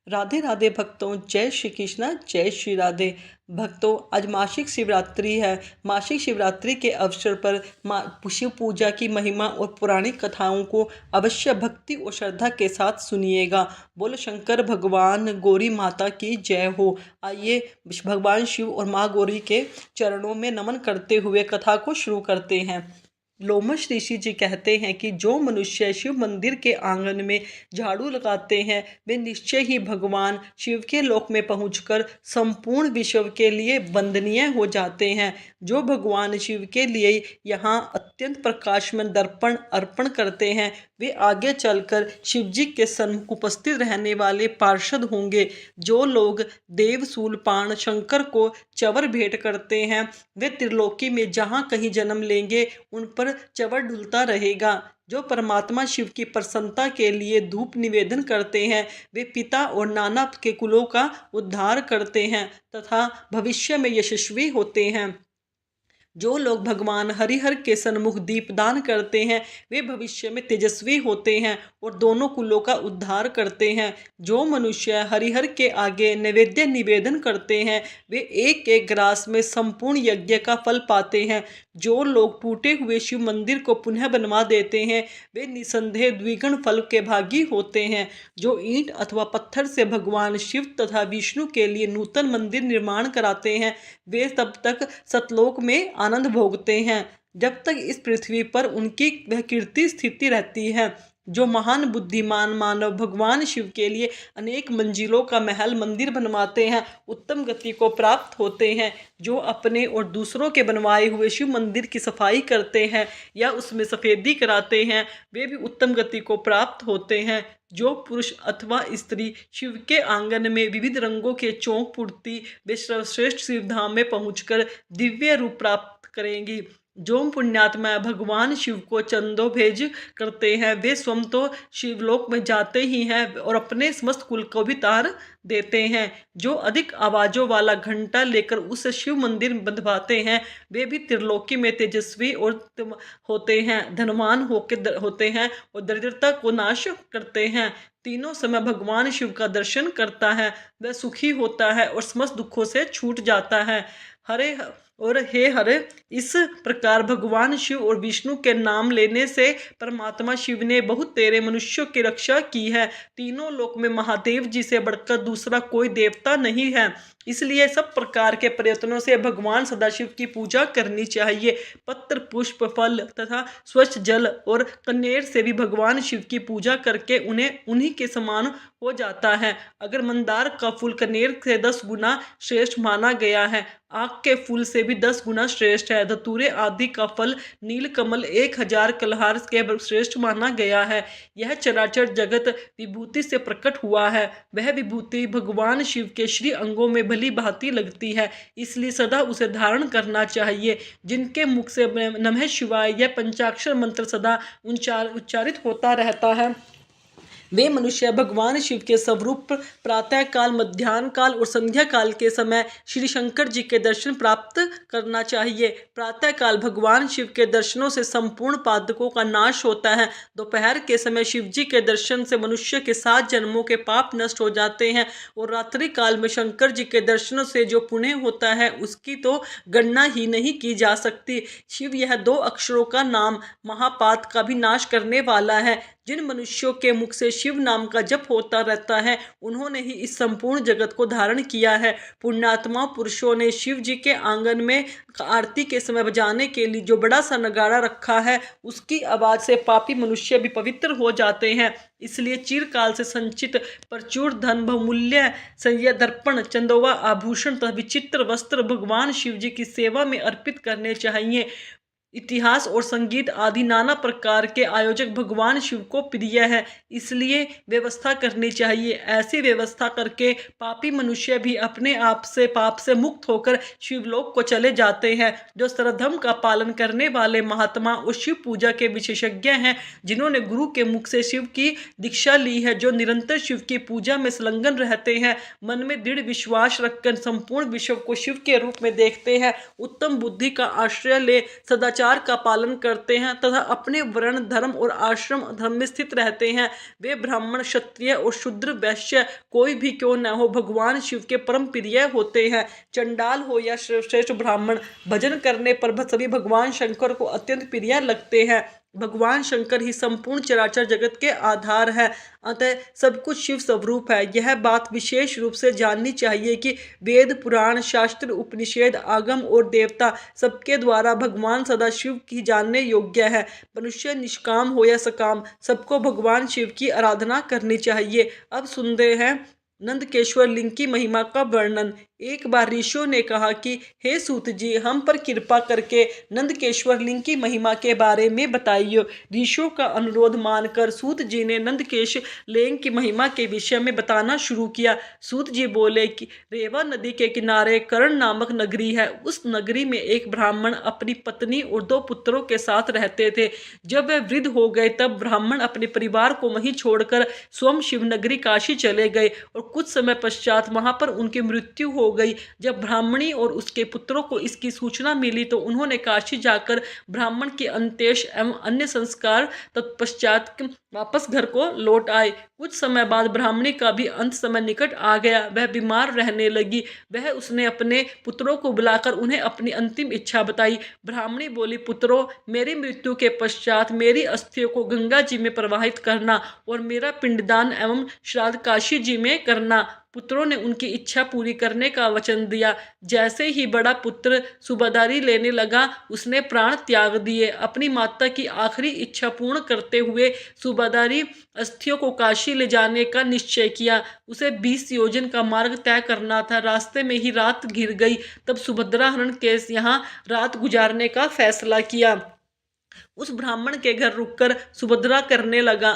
राधे राधे भक्तों, जय श्री कृष्णा, जय श्री राधे। भक्तों, आज मासिक शिवरात्रि है। मासिक शिवरात्रि के अवसर पर शिव पूजा की महिमा और पौराणिक कथाओं को अवश्य भक्ति और श्रद्धा के साथ सुनिएगा। बोलो शंकर भगवान, गौरी माता की जय हो। आइए भगवान शिव और माँ गौरी के चरणों में नमन करते हुए कथा को शुरू करते हैं। लोमश ऋषि जी कहते हैं कि जो मनुष्य शिव मंदिर के आंगन में झाड़ू लगाते हैं वे निश्चय ही भगवान शिव के लोक में पहुंचकर संपूर्ण विश्व के लिए वंदनीय हो जाते हैं। जो भगवान शिव के लिए यहाँ अत्यंत प्रकाशमान दर्पण अर्पण करते हैं वे आगे चलकर शिव जी के सन्मुख उपस्थित रहने वाले पार्षद होंगे। जो लोग देव शूलपाण शंकर को चवर भेंट करते हैं वे त्रिलोकी में जहाँ कहीं जन्म लेंगे उन पर चवर ढुलता रहेगा। जो परमात्मा शिव की प्रसन्नता के लिए धूप निवेदन करते हैं वे पिता और नाना के कुलों का उद्धार करते हैं तथा भविष्य में यशस्वी होते हैं। जो लोग भगवान हरिहर के सन्मुख दीपदान करते हैं वे भविष्य में तेजस्वी होते हैं और दोनों कुलों का उद्धार करते हैं। जो मनुष्य हरिहर के आगे नैवेद्य निवेदन करते हैं वे एक एक ग्रास में संपूर्ण यज्ञ का फल पाते हैं। जो लोग टूटे हुए शिव मंदिर को पुनः बनवा देते हैं वे निसंदेह द्विगुण फल के भागी होते हैं। जो ईंट अथवा पत्थर से भगवान शिव तथा विष्णु के लिए नूतन मंदिर निर्माण कराते हैं वे तब तक सतलोक में आनंद भोगते हैं जब तक इस पृथ्वी पर उनकी वह कीर्ति स्थिति रहती है। जो महान बुद्धिमान मानव भगवान शिव के लिए अनेक मंजिलों का महल मंदिर बनवाते हैं उत्तम गति को प्राप्त होते हैं। जो अपने और दूसरों के बनवाए हुए शिव मंदिर की सफाई करते हैं या उसमें सफेदी कराते हैं वे भी उत्तम गति को प्राप्त होते हैं। जो पुरुष अथवा स्त्री शिव के आंगन में विविध रंगों के चौक पुड़ती वे सर्वश्रेष्ठ शिवधाम में पहुंचकर दिव्य रूप प्राप्त करेंगी। जो पुण्यात्मा भगवान शिव को चंदो भेज करते हैं वे स्वयं तो शिवलोक में जाते ही हैं और अपने समस्त कुल को भी तार देते हैं। जो अधिक आवाज़ों वाला घंटा लेकर उस शिव मंदिर बंधवाते हैं वे भी त्रिलोकी में तेजस्वी और होते हैं, धनवान होते हैं और दरिद्रता को नाश करते हैं। तीनों समय भगवान शिव का दर्शन करता है वह सुखी होता है और समस्त दुखों से छूट जाता है। हरे और हे हरे, इस प्रकार भगवान शिव और विष्णु के नाम लेने से परमात्मा शिव ने बहुत तेरे मनुष्यों की रक्षा की है। तीनों लोक में महादेव जी से बढ़कर दूसरा कोई देवता नहीं है, इसलिए सब प्रकार के प्रयत्नों से भगवान सदाशिव की पूजा करनी चाहिए। पत्र पुष्प फल तथा स्वच्छ जल और कनेर से भी भगवान शिव की पूजा करके उन्हें उन्हीं के समान हो जाता है। अगर मंदार का फूल कनेर से 10 गुना श्रेष्ठ माना गया है, आक के फूल से भी 10 गुना श्रेष्ठ है, धतूरे आदि का फल नीलकमल 1000 कलहार के श्रेष्ठ माना गया है। यह चराचर जगत विभूति से प्रकट हुआ है, वह विभूति भगवान शिव के श्री अंगों में भली भांति लगती है, इसलिए सदा उसे धारण करना चाहिए। जिनके मुख से नमः शिवाय यह पंचाक्षर मंत्र सदा उच्चारित होता रहता है वे मनुष्य भगवान शिव के स्वरूप प्रातः काल, मध्याह्न काल और संध्या काल के समय श्री शंकर जी के दर्शन प्राप्त करना चाहिए। प्रातः काल भगवान शिव के दर्शनों से संपूर्ण पातकों का नाश होता है। दोपहर के समय शिव जी के दर्शन से मनुष्य के 7 जन्मों के पाप नष्ट हो जाते हैं और रात्रि काल में शंकर जी के दर्शनों से जो पुण्य होता है उसकी तो गणना ही नहीं की जा सकती। शिव यह 2 अक्षरों का नाम महापात का भी नाश करने वाला है। जिन मनुष्यों के मुख से शिव नाम का जप होता रहता है उन्होंने ही इस संपूर्ण जगत को धारण किया है। पुण्यात्मा पुरुषों ने शिव जी के आंगन में आरती के समय बजाने के लिए जो बड़ा सा नगाड़ा रखा है उसकी आवाज से पापी मनुष्य भी पवित्र हो जाते हैं। इसलिए चिरकाल से संचित प्रचुर धन, बहुमूल्य संय्य दर्पण, चंदोवा आभूषण तथा विचित्र वस्त्र भगवान शिव जी की सेवा में अर्पित करने चाहिए। इतिहास और संगीत आदि नाना प्रकार के आयोजक भगवान शिव को प्रिय है, इसलिए व्यवस्था करनी चाहिए। ऐसी व्यवस्था करके पापी मनुष्य भी अपने आप से पाप से मुक्त होकर शिवलोक को चले जाते हैं। जो सर्वधर्म का पालन करने वाले महात्मा और शिव पूजा के विशेषज्ञ हैं, जिन्होंने गुरु के मुख से शिव की दीक्षा ली है, जो निरंतर शिव की पूजा में संलग्न रहते हैं, मन में दृढ़ विश्वास रखकर संपूर्ण विश्व को शिव के रूप में देखते हैं, उत्तम बुद्धि का आश्रय ले सदाचार सदाचार का पालन करते हैं तथा अपने वर्ण धर्म और आश्रम धर्म में स्थित रहते हैं। वे ब्राह्मण, क्षत्रिय और शूद्र, वैश्य कोई भी क्यों न हो, भगवान शिव के परम प्रिय होते हैं। चंडाल हो या श्रेष्ठ ब्राह्मण, भजन करने पर सभी भगवान शंकर को अत्यंत प्रिय लगते हैं। भगवान शंकर ही संपूर्ण चराचर जगत के आधार है, अतः सब कुछ शिव स्वरूप है। यह बात विशेष रूप से जाननी चाहिए कि वेद, पुराण, शास्त्र, उपनिषद, आगम और देवता सबके द्वारा भगवान सदाशिव की जानने योग्य है। मनुष्य निष्काम हो या सकाम, सबको भगवान शिव की आराधना करनी चाहिए। अब सुनते हैं नंदकेश्वर लिंग की महिमा का वर्णन। एक बार ऋषियों ने कहा कि हे सूत जी, हम पर कृपा करके नंदकेश्वर लिंग की महिमा के बारे में बताइए। ऋषियों का अनुरोध मानकर सूत जी ने नंदकेश लिंग की महिमा के विषय में बताना शुरू किया। सूत जी बोले कि रेवा नदी के किनारे कर्ण नामक नगरी है। उस नगरी में एक ब्राह्मण अपनी पत्नी और 2 पुत्रों के साथ रहते थे। जब वे वृद्ध हो गए तब ब्राह्मण अपने परिवार को वहीं छोड़कर स्वयं शिवनगरी काशी चले गए और कुछ समय पश्चात वहां पर उनकी मृत्यु हो गई। जब ब्राह्मणी और उसके पुत्रों को इसकी सूचना मिली तो उन्होंने काशी जाकर ब्राह्मण के अंत्येष एवं अन्य संस्कार तत्पश्चात वापस घर को लौट आए। कुछ समय बाद ब्राह्मणी का भी अंत समय निकट आ गया। वह बीमार रहने लगी। उसने अपने पुत्रों को बुलाकर उन्हें अपनी अंतिम इच्छा बताई। ब्राह्मणी बोली, पुत्रों, मेरी मृत्यु के पश्चात मेरी अस्थियों को गंगा जी में प्रवाहित करना और मेरा पिंडदान एवं श्राद्ध काशी जी में करना। पुत्रों ने उनकी इच्छा पूरी करने का वचन दिया। जैसे ही बड़ा पुत्र सूबादारी लेने लगा, उसने प्राण त्याग दिए। अपनी माता की आखिरी इच्छा पूर्ण करते हुए सूबादारी अस्थियों को काशी ले जाने का निश्चय किया। उसे 20 योजन का मार्ग तय करना था। रास्ते में ही रात घिर गई। तब सुभद्रा हरण के यहाँ रात गुजारने का फैसला किया। उस ब्राह्मण के घर रुककर सुभद्रा करने लगा।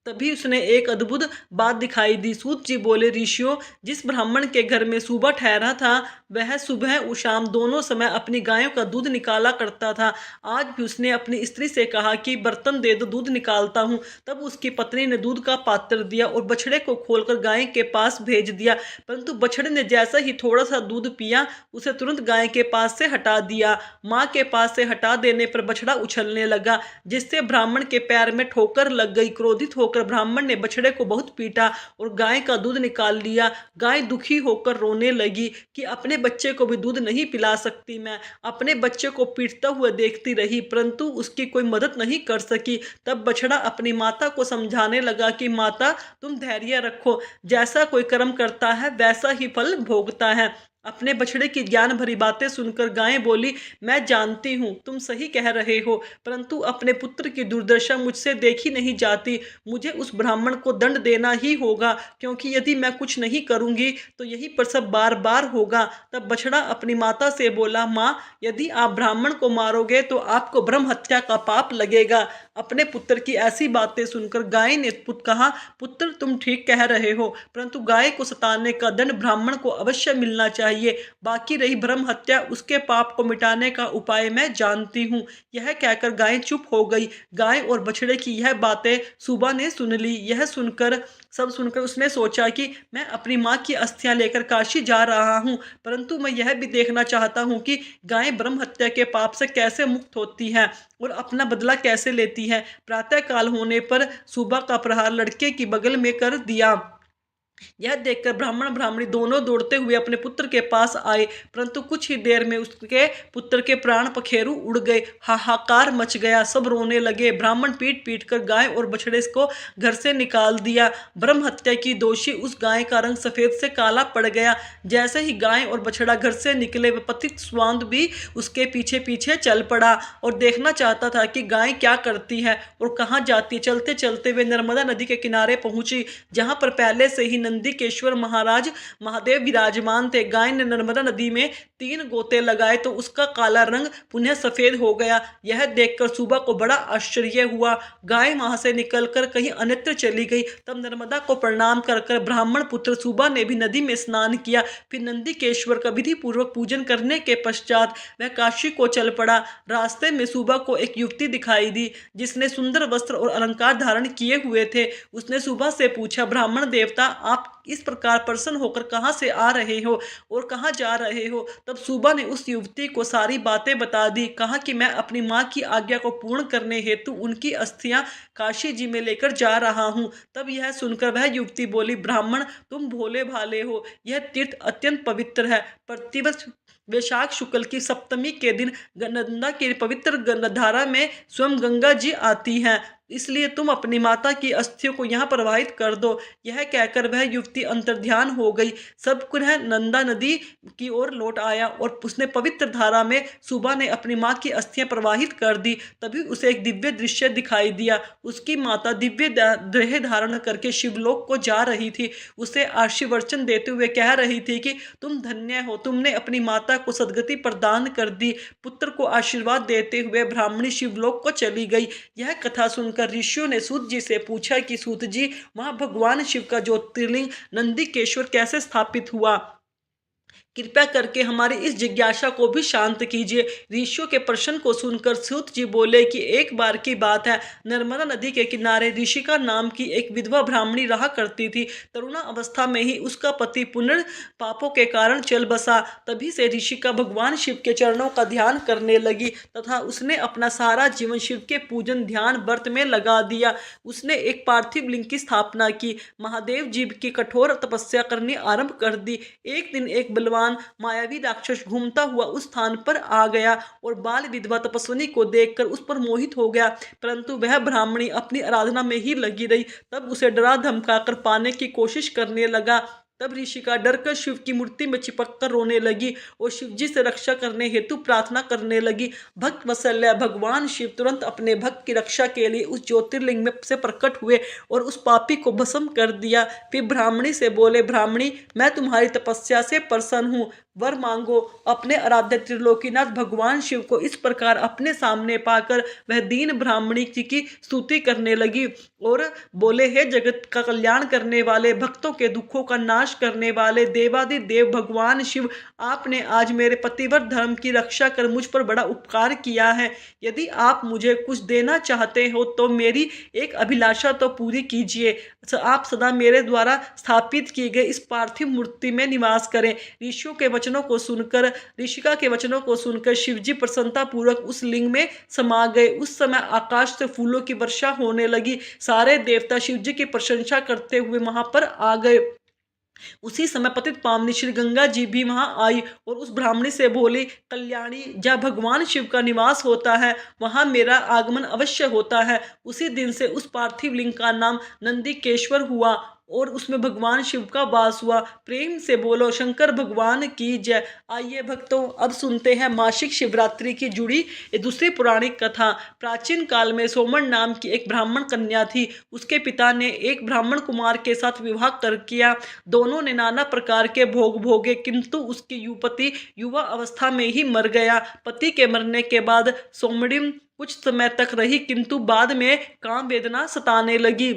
तभी उसने एक अद्भुत बात दिखाई दी। सूत जी बोले, ऋषियों, जिस ब्राह्मण के घर में सुबह ठहरा था वह सुबह और शाम दोनों समय अपनी गायों का दूध निकाला करता था। आज भी उसने अपनी स्त्री से कहा कि बर्तन दे दो, दूध निकालता हूँ। तब उसकी पत्नी ने दूध का पात्र दिया और बछड़े को खोलकर गाय के पास भेज दिया, परंतु बछड़े ने जैसा ही थोड़ा सा दूध पिया उसे तुरंत गाय के पास से हटा दिया। माँ के पास से हटा देने पर बछड़ा उछलने लगा, जिससे ब्राह्मण के पैर में ठोकर लग गई। क्रोधित होकर ब्राह्मण ने बछड़े को बहुत पीटा और गाय का दूध निकाल लिया। गाय दुखी होकर रोने लगी कि अपने बच्चे को भी दूध नहीं पिला सकती। मैं अपने बच्चे को पीटता हुआ देखती रही, परंतु उसकी कोई मदद नहीं कर सकी। तब बछड़ा अपनी माता को समझाने लगा कि माता, तुम धैर्य रखो, जैसा कोई कर्म करता है वैसा ही फल भोगता है। अपने बछड़े की ज्ञान भरी बातें सुनकर गाय बोली, मैं जानती हूँ तुम सही कह रहे हो, परंतु अपने पुत्र की दुर्दशा मुझसे देखी नहीं जाती। मुझे उस ब्राह्मण को दंड देना ही होगा, क्योंकि यदि मैं कुछ नहीं करूँगी तो यही प्रसव बार बार होगा। तब बछड़ा अपनी माता से बोला, माँ, यदि आप ब्राह्मण को मारोगे तो आपको ब्रह्म हत्या का पाप लगेगा। अपने पुत्र की ऐसी बातें सुनकर गाय ने कहा, पुत्र, तुम ठीक कह रहे हो, परंतु गाय को सताने का दंड ब्राह्मण को अवश्य मिलना चाहिए। बाकी रही ब्रह्म हत्या, उसके पाप को मिटाने का उपाय मैं जानती हूँ। यह कहकर गाय चुप हो गई। गाय और बछड़े की यह बातें सूबा ने सुन ली। यह सुनकर उसने सोचा कि मैं अपनी माँ की अस्थियां लेकर काशी जा रहा हूँ, परंतु मैं यह भी देखना चाहता हूँ कि गाय ब्रह्म हत्या के पाप से कैसे मुक्त होती है और अपना बदला कैसे लेती है। प्रातः काल होने पर सूबा का प्रहार लड़के की बगल में कर दिया। यह देखकर ब्राह्मण ब्राह्मणी दोनों दौड़ते हुए अपने पुत्र के पास आए, परंतु कुछ ही देर में उसके पुत्र के प्राण पखेरु उड़ गए। हाहाकार मच गया। सब रोने लगे। ब्राह्मण पीट पीट कर गाय और बछड़े को घर से निकाल दिया। ब्रह्म हत्या की दोषी उस गाय का रंग सफेद से काला पड़ गया। जैसे ही गाय और बछड़ा घर से निकले, वह पतित स्वांद भी उसके पीछे पीछे चल पड़ा और देखना चाहता था कि गाय क्या करती है और कहाँ जाती है। चलते चलते वे नर्मदा नदी के किनारे पहुंची, जहाँ पर पहले से ही नंदीकेश्वर महाराज महादेव विराजमान थे। गाय ने नर्मदा नदी में 3 गोते लगाए तो उसका काला रंग पुनः सफेद हो गया। यह देखकर सूबा को बड़ा आश्चर्य हुआ। गाय वहां से निकलकर कहीं अन्यत्र चली गई। तब नर्मदा को प्रणाम कर ब्राह्मण पुत्र सूबा ने भी नदी में स्नान किया। फिर नंदीकेश्वर का विधि पूर्वक पूजन करने के पश्चात वह काशी को चल पड़ा। रास्ते में सूबा को एक युवती दिखाई दी, जिसने सुंदर वस्त्र और अलंकार धारण किए हुए थे। उसने सूबा से पूछा, ब्राह्मण देवता, आप इस प्रकार प्रसन्न होकर कहाँ से आ रहे हो और कहाँ जा रहे हो। तब सुबा ने उस युवती को सारी बातें बता दी। कहा कि मैं अपनी माँ की आज्ञा को पूर्ण करने हेतु उनकी अस्थियां काशी जी में लेकर जा रहा हूँ। तब यह सुनकर वह युवती बोली, ब्राह्मण तुम भोले भाले हो, यह तीर्थ अत्यंत पवित्र है। प्रतिवर्ष वैशाख शुक्ल की सप्तमी के दिन नंदा की पवित्र धारा में स्वयं गंगा जी आती हैं, इसलिए तुम अपनी माता की अस्थियों को यहाँ प्रवाहित कर दो। यह कहकर वह युवती अंतर्ध्यान हो गई। सब कुछ नंदा नदी की ओर लौट आया और उसने पवित्र धारा में सुबह ने अपनी माँ की अस्थियां प्रवाहित कर दी। तभी उसे एक दिव्य दृश्य दिखाई दिया। उसकी माता दिव्य देह धारण करके शिवलोक को जा रही थी। उसे आशीर्वचन देते हुए कह रही थी कि तुम धन्य हो, तुमने अपनी माता को सदगति प्रदान कर दी। पुत्र को आशीर्वाद देते हुए ब्राह्मणी शिवलोक को चली गई। यह कथा सुनकर ऋषियों ने सूत जी से पूछा कि सूत जी, वहां भगवान शिव का ज्योतिर्लिंग नंदीकेश्वर कैसे स्थापित हुआ? कृपया करके हमारी इस जिज्ञासा को भी शांत कीजिए। ऋषियों के प्रश्न को सुनकर सूत जी बोले कि एक बार की बात है, नर्मदा नदी के किनारे ऋषिका नाम की एक विधवा ब्राह्मणी रहा करती थी। तरुणा अवस्था में ही उसका पति पुनः पापों के कारण चल बसा। तभी से ऋषिका भगवान शिव के चरणों का ध्यान करने लगी तथा उसने अपना सारा जीवन शिव के पूजन ध्यान व्रत में लगा दिया। उसने एक पार्थिव लिंग की स्थापना की, महादेव जी की कठोर तपस्या करनी आरंभ कर दी। एक दिन एक बलवान मायावी राक्षस घूमता हुआ उस स्थान पर आ गया और बाल विधवा तपस्विनी को देखकर उस पर मोहित हो गया, परंतु वह ब्राह्मणी अपनी आराधना में ही लगी रही। तब उसे डरा धमकाकर पाने की कोशिश करने लगा। तब ऋषिका डरकर शिव की मूर्ति में चिपक कर रोने लगी और शिव जी से रक्षा करने हेतु प्रार्थना करने लगी। भक्त वत्सल्य भगवान शिव तुरंत अपने भक्त की रक्षा के लिए उस ज्योतिर्लिंग में से प्रकट हुए और उस पापी को भस्म कर दिया। फिर ब्राह्मणी से बोले, ब्राह्मणी मैं तुम्हारी तपस्या से प्रसन्न हूँ, वर मांगो। अपने आराध्य त्रिलोकीनाथ भगवान शिव को इस प्रकार अपने सामने पाकर वह दीन ब्राह्मणी जी की स्तुति करने लगी और बोले, हे जगत का कल्याण करने वाले, भक्तों के दुखों का नाश करने वाले देवादिदेव भगवान शिव, आपने आज मेरे पतिव्रत धर्म की रक्षा कर मुझ पर बड़ा उपकार किया है। यदि आप मुझे कुछ देना चाहते हो तो मेरी एक अभिलाषा तो पूरी कीजिए। आप सदा मेरे द्वारा स्थापित किए गए इस पार्थिव मूर्ति में निवास करें। ऋषियों के वचनों को सुनकर ऋषिका के वचनों को सुनकर शिवजी प्रसन्नता पूर्वक उस लिंग में समा गए। उस समय आकाश से फूलों की वर्षा होने लगी। सारे देवता शिवजी की प्रशंसा करते हुए वहां पर आ गए। उसी समय पतित पावनी श्री गंगा जी भी वहां आई और उस ब्राह्मणी से बोली, कल्याणी, जहाँ भगवान शिव का निवास होता है वहां मेरा आगमन अवश्य होता है। उसी दिन से उस पार्थिव लिंग का नाम नंदीकेश्वर हुआ और उसमें भगवान शिव का वास हुआ। प्रेम से बोलो शंकर भगवान की जय। आइए भक्तों, अब सुनते हैं मासिक शिवरात्रि की जुड़ी दूसरी पौराणिक कथा। प्राचीन काल में सोमन नाम की एक ब्राह्मण कन्या थी। उसके पिता ने एक ब्राह्मण कुमार के साथ विवाह कर किया। दोनों ने नाना प्रकार के भोग भोगे, किंतु उसकी युवती युवा अवस्था में ही मर गया। पति के मरने के बाद सोमड़ी कुछ समय तक रही, किंतु बाद में काम वेदना सताने लगी।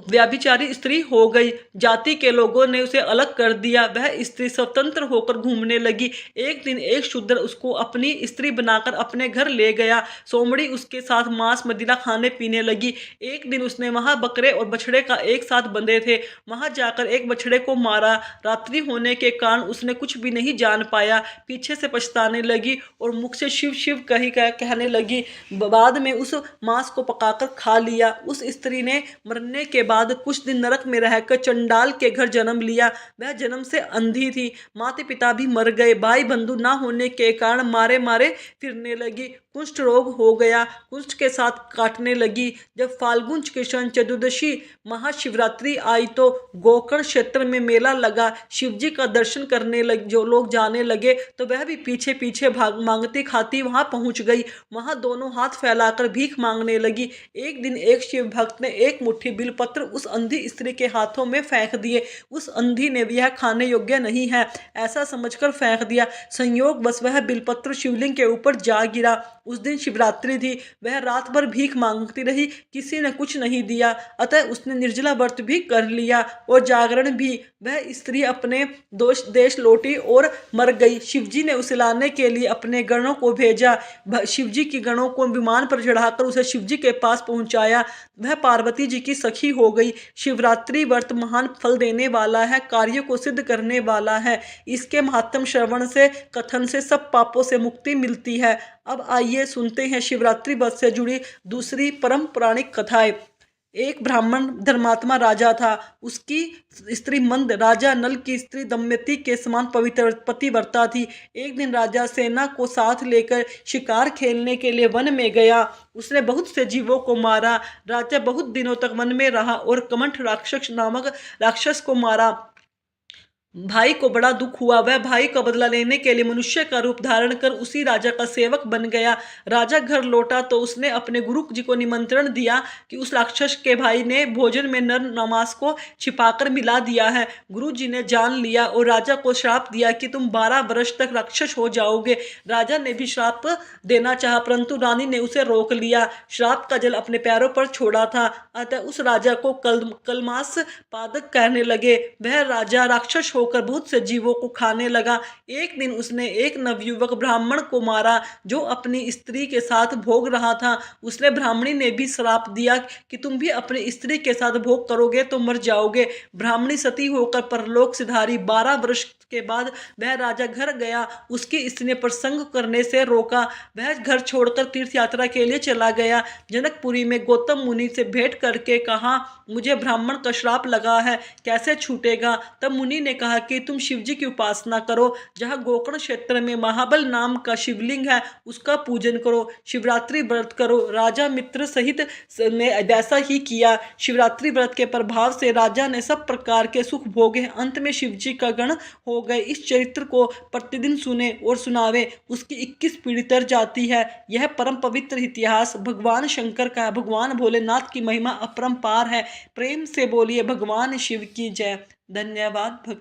व्याभिचारी स्त्री हो गई। जाति के लोगों ने उसे अलग कर दिया। वह स्त्री स्वतंत्र होकर घूमने लगी। एक दिन एक शूद्र उसको अपनी स्त्री बनाकर अपने घर ले गया। सोमड़ी उसके साथ मांस मदिरा खाने पीने लगी। एक दिन उसने वहां बकरे और बछड़े का एक साथ बंधे थे। वहां जाकर एक बछड़े को मारा। रात्रि होने के कारण उसने कुछ भी नहीं जान पाया। पीछे से पछताने लगी और मुख से शिव शिव कहने लगी। बाद में उस मांस को पकाकर खा लिया। उस स्त्री ने मरने के बाद कुछ दिन नरक में रहकर चंडाल के घर जन्म लिया। वह जन्म से अंधी थी। माता पिता भी मर गए। भाई बंधु ना होने के कारण मारे मारे फिरने लगी। कुष्ठ रोग हो गया। कुष्ठ के साथ काटने लगी। जब फाल्गुन कृष्ण चतुर्दशी महाशिवरात्रि आई तो गोकर्ण क्षेत्र में मेला लगा। शिवजी का दर्शन करने लगे जो लोग जाने लगे तो वह भी पीछे पीछे भाग मांगती खाती वहां पहुंच गई। वहां दोनों हाथ फैलाकर भीख मांगने लगी। एक दिन एक शिव भक्त ने एक मुट्ठी बिलपत्र उस अंधी स्त्री के हाथों में फेंक दिए। उस अंधी ने यह खाने योग्य नहीं है ऐसा समझकर फेंक दिया। संयोग बस वह बिलपत्र शिवलिंग के ऊपर जा गिरा। उस दिन शिवरात्रि थी। वह रात भर भीख मांगती रही, किसी ने कुछ नहीं दिया, अतः उसने निर्जला व्रत भी कर लिया और जागरण भी। वह स्त्री अपने देश लौटी और मर गई। शिवजी ने उसे लाने के लिए अपने गणों को भेजा। शिवजी की गणों को विमान पर चढ़ाकर उसे शिवजी के पास पहुंचाया। वह पार्वती जी की सखी हो गई। शिवरात्रि व्रत महान फल देने वाला है, कार्य को सिद्ध करने वाला है। इसके महात्म श्रवण से, कथन से सब पापों से मुक्ति मिलती है। अब आइए सुनते हैं शिवरात्रि व्रत से जुड़ी दूसरी परम पौराणिक कथाएं। एक ब्राह्मण धर्मात्मा राजा था। उसकी स्त्री मंद राजा नल की स्त्री दमयंती के समान पवित्र पतिव्रता थी। एक दिन राजा सेना को साथ लेकर शिकार खेलने के लिए वन में गया। उसने बहुत से जीवों को मारा। राजा बहुत दिनों तक वन में रहा और कमंठ राक्षस नामक राक्षस को मारा। भाई को बड़ा दुख हुआ। वह भाई का बदला लेने के लिए मनुष्य का रूप धारण कर उसी राजा का सेवक बन गया। राजा घर लौटा तो उसने अपने गुरु जी को निमंत्रण दिया कि उस राक्षस के भाई ने भोजन में नर नमाज को छिपाकर मिला दिया है। गुरु जी ने जान लिया और राजा को श्राप दिया कि तुम 12 वर्ष तक राक्षस हो जाओगे। राजा ने भी श्राप देना चाहा, परंतु रानी ने उसे रोक लिया। श्राप का जल अपने पैरों पर छोड़ा था, अतः उस राजा को कलमास पादक कहने लगे। वह राजा राक्षस होकर बहुत से जीवों को खाने लगा। एक दिन उसने एक नवयुवक ब्राह्मण को मारा जो अपनी स्त्री के साथ भोग रहा था। उसने ब्राह्मणी ने भी श्राप दिया कि तुम भी अपनी स्त्री के साथ भोग करोगे तो मर जाओगे। ब्राह्मणी सती होकर परलोक सिधारी। 12 वर्ष के बाद वह राजा घर गया। उसकी स्त्री ने प्रसंग करने से रोका। वह घर छोड़कर तीर्थ यात्रा के लिए चला गया। जनकपुरी में गौतम मुनि से भेंट करके कहा, मुझे ब्राह्मण का श्राप लगा है, कैसे छूटेगा? तब मुनि ने कहा कि तुम शिवजी की उपासना करो। जहाँ गोकर्ण क्षेत्र में महाबल नाम का शिवलिंग है उसका पूजन करो, शिवरात्रि व्रत करो। राजा मित्र सहित ने ऐसा ही किया। शिवरात्रि व्रत के प्रभाव से राजा ने सब प्रकार के सुख भोगे। अंत में शिवजी का गण हो गए। इस चरित्र को प्रतिदिन सुने और सुनावे, उसकी 21 पीढ़ी तर जाती है। यह परम पवित्र इतिहास भगवान शंकर का है। भगवान भोलेनाथ की महिमा अपरंपार है। प्रेम से बोलिए भगवान शिव की जय। धन्यवाद।